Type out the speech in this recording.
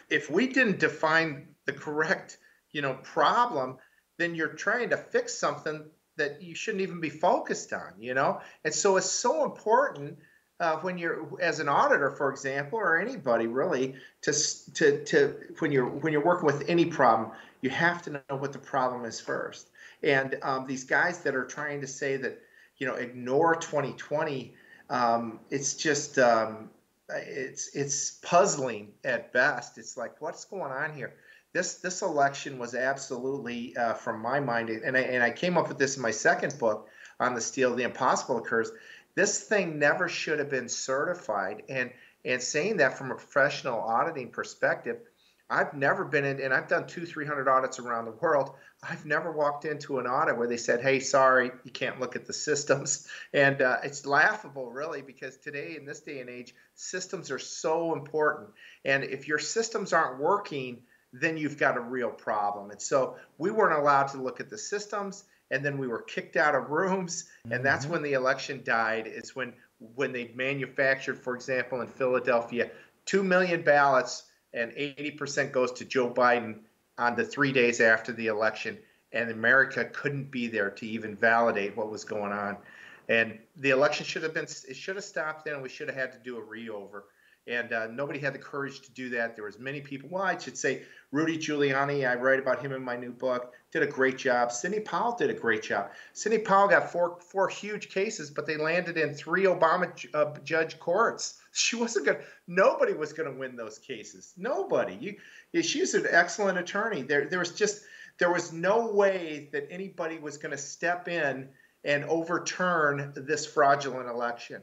if we didn't define the correct, problem, then you're trying to fix something that you shouldn't even be focused on. And so it's so important when you're as an auditor, for example, or anybody really, to when you're working with any problem, you have to know what the problem is first. And these guys that are trying to say that ignore 2020, it's just it's puzzling at best. It's like, what's going on here? This election was absolutely, from my mind, and I came up with this in my second book on the steel. The impossible occurs. This thing never should have been certified. And saying that from a professional auditing perspective, I've never been in, and I've done 300 audits around the world. I've never walked into an audit where they said, "Hey, sorry, you can't look at the systems." And it's laughable, really, because today, in this day and age, systems are so important. And if your systems aren't working, then you've got a real problem. And so we weren't allowed to look at the systems, and then we were kicked out of rooms. And that's Hmm. when the election died. Is when they manufactured, for example, in Philadelphia, 2 million ballots, and 80% goes to Joe Biden on the 3 days after the election, and America couldn't be there to even validate what was going on. And the election it should have stopped then. We should have had to do a re-over. And nobody had the courage to do that. There was many people. Well, I should say Rudy Giuliani. I write about him in my new book. Did a great job. Sidney Powell did a great job. Sidney Powell got four huge cases, but they landed in three Obama judge courts. She wasn't going. Nobody was going to win those cases. Nobody. She was an excellent attorney. There was no way that anybody was going to step in and overturn this fraudulent election.